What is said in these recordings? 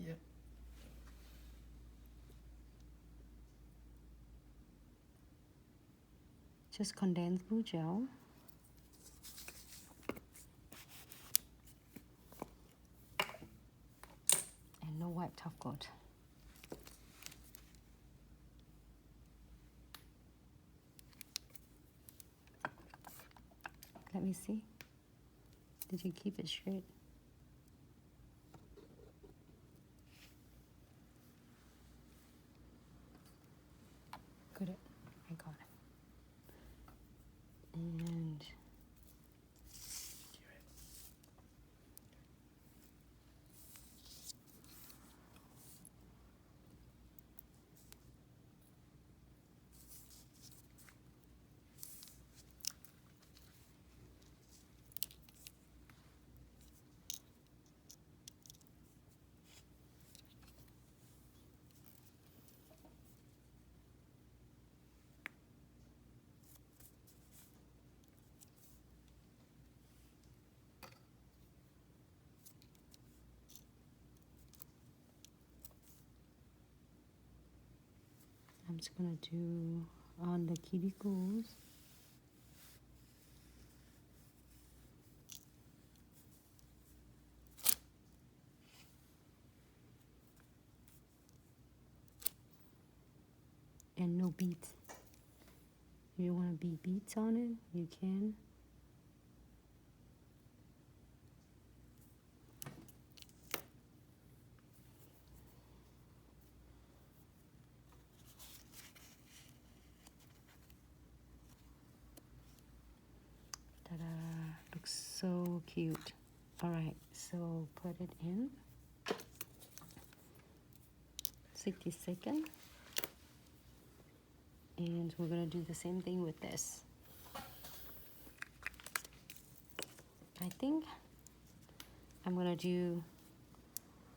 Yep. Just condensed blue gel. And no white top coat. Let me see. Did you keep it straight? Got it. I got it. And I'm just gonna do on the cuticles. And no beads. If you want to be beads on it, you can. Ta-da! Looks so cute. All right, so put it in. 60 seconds. And we're gonna do the same thing with this. I think I'm gonna do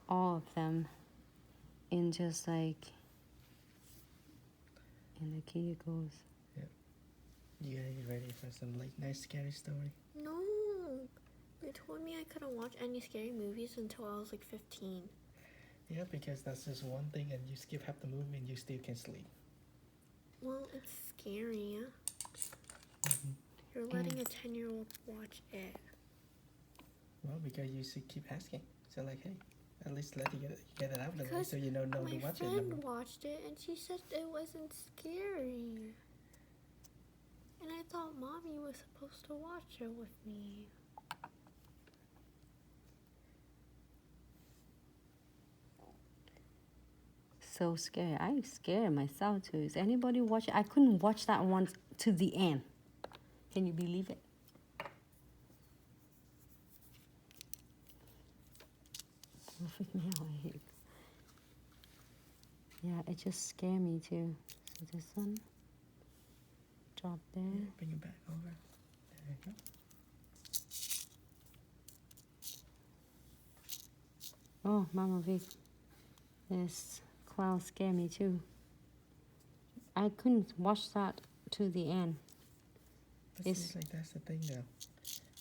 all of them in just like in the cuticles. Yep. You guys ready for some late night scary story? No. You told me I couldn't watch any scary movies until I was like 15. Yeah, because that's just one thing and you skip half the movie and you still can sleep. Well, it's scary. You're letting a 10-year-old watch it. Well, because you should keep asking. So like, hey, at least let you get it out of the way Because so you know no to my watch it. friend watched it and she said it wasn't scary. And I thought Mommy was supposed to watch it with me. So scared. I'm scared myself too. Is anybody watching? I couldn't watch that one to the end. Can you believe it? It'll freak me out. I hate. Yeah, it just scared me too. So this one, drop there. Bring it back over. There you go. Oh, Mama Vic, this clown scared me too. I couldn't watch that to the end. But It's- seems like that's the thing though.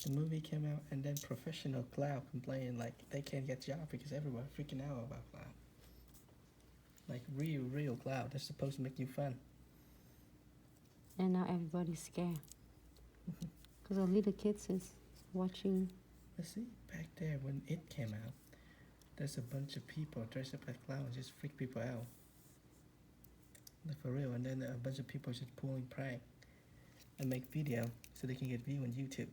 The movie came out and then professional clown complained like they can't get job because everyone freaking out about clown. Like real clown. They're supposed to make you fun. And now everybody's scared. Because the little kids is watching. But see, back there when it came out, there's a bunch of people dressed up as clowns just freak people out. Like for real. And then a bunch of people just pulling prank and make video so they can get view on YouTube.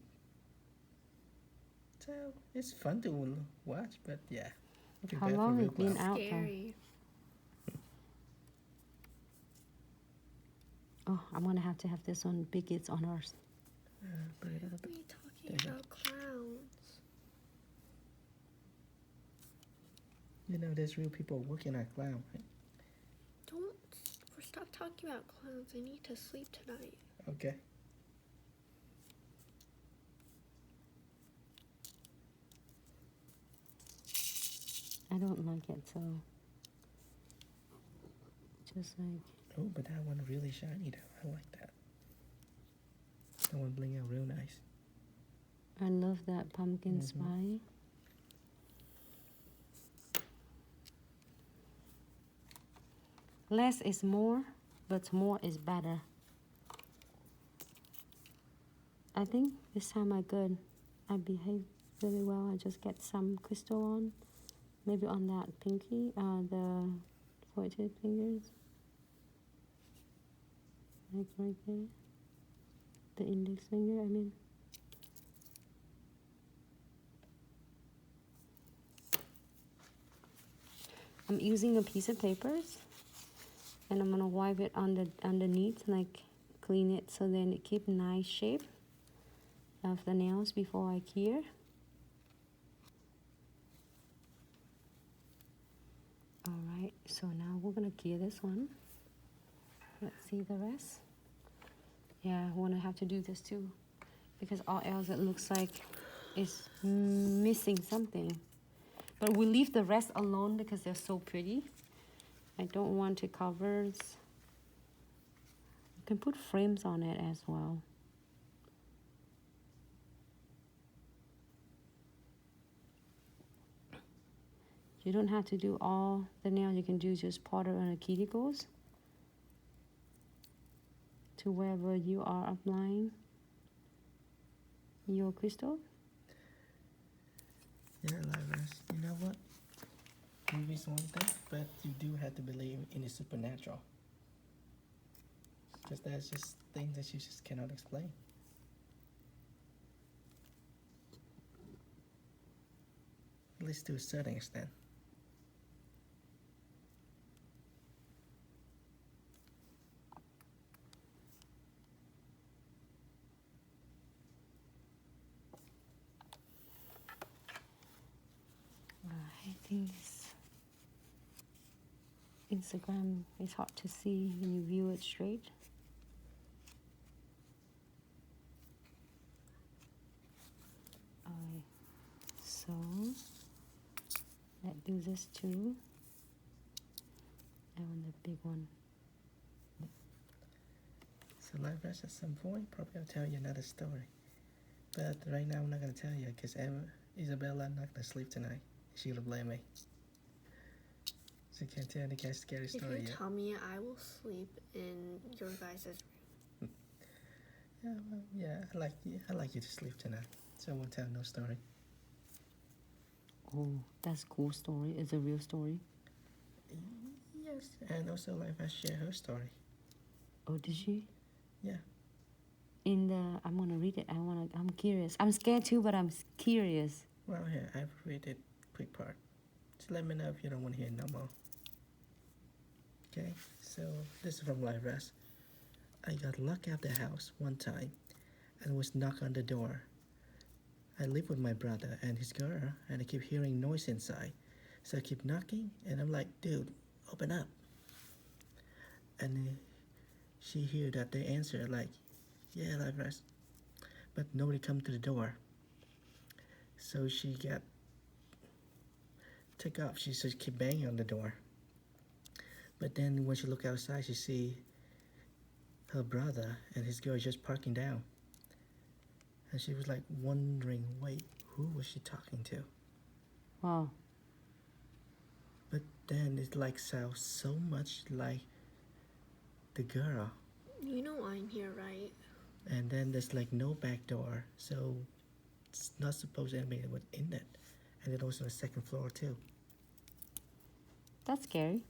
So it's fun to watch, but yeah. Too How bad for long real it been clowns. out there? Scary. Oh, I'm gonna have to have this on bigots on ours. Put it Why up. are we talking There you about clowns? You know, there's real people working at clown, right? Don't stop talking about clowns. I need to sleep tonight. Okay. I don't like it, so just like Oh, but that one really shiny though. I like that. That one bling out real nice. I love that pumpkin spice. Less is more, but more is better. I think this time I behaved really well. I just get some crystal on, maybe on that pinky, the pointed fingers, like right there, the index finger, I mean. I'm using a piece of papers, and I'm gonna wipe it on the underneath, like clean it so then it keep nice shape of the nails before I cure. Alright, so now we're gonna cure this one. Let's see the rest. Yeah, I wanna have to do this too, because all else it looks like it's missing something. But we leave the rest alone because they're so pretty. I don't want to cover. You can put frames on it as well. You don't have to do all the nails. You can do just part on the cuticles to wherever you are applying your crystal. Yeah, Lyras, you know what? Movie is one thing, but you do have to believe in the supernatural. Because there's just things that you just cannot explain. At least to a certain extent. I think Instagram is hard to see when you view it straight. Alright, so let's do this too. I want the big one. So Lyras, at some point, probably I'll tell you another story. But right now I'm not going to tell you because Isabella not going to sleep tonight. She'll blame me. So you can't tell any guys scary story If you yet. tell me, I will sleep in your guys' room. Yeah, well, yeah, I like you to sleep tonight. So I won't tell no story. Oh, that's a cool story. It's a real story. Yes, and also Lyras share her story. Oh, did she? Yeah. I'm gonna read it. I'm curious. I'm scared too, but I'm curious. Well, here, I've read it quick part. Just let me know if you don't want to hear no more. Okay, so this is from Lyras. I got locked out the house one time and was knocked on the door. I live with my brother and his girl, and I keep hearing noise inside. So I keep knocking, and I'm like, dude, open up. And she hear that they answer like, yeah, Lyras. But nobody come to the door. So she got took off. She just keep banging on the door. But then when she look outside, she see her brother and his girl just parking down. And she was like wondering, wait, who was she talking to? Wow. But then it like sounds so much like the girl. You know I'm here, right? And then there's like no back door, so it's not supposed to anybody was in it. And it also on the second floor too. That's scary.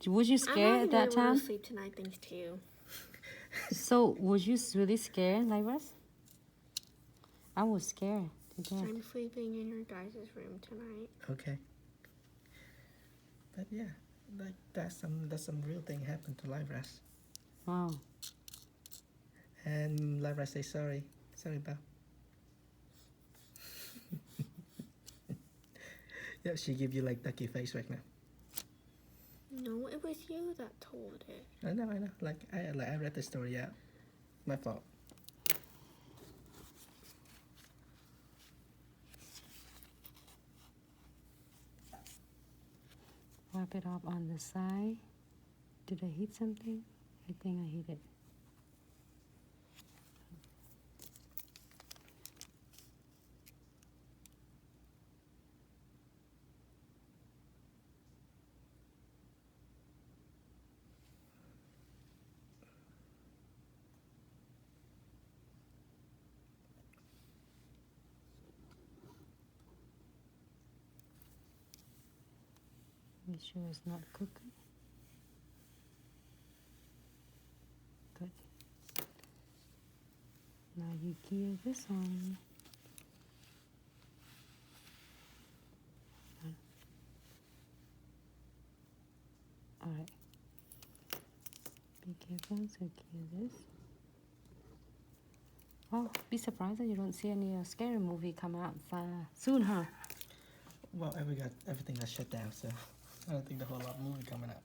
Was you I'm scared at that not gonna time? sleep tonight, thanks to you. So, was you really scared, Lyras? I was scared to death. I'm sleeping in your guys' room tonight. Okay. But yeah, like that's some real thing happened to Lyras. Wow. And Lyras say sorry. Sorry, Belle. Yeah, she give you like ducky face right now. No, it was you that told it. I know. Like I read the story out. My fault. Wrap it up on the side. Did I hit something? I think I hit it. Be sure it's not cooking. Good. Now you gear this on. Alright. Be careful, so gear this. Oh, be surprised that you don't see any scary movie come out soon, huh? Well, everything got shut down, so I don't think the whole lot movie coming out.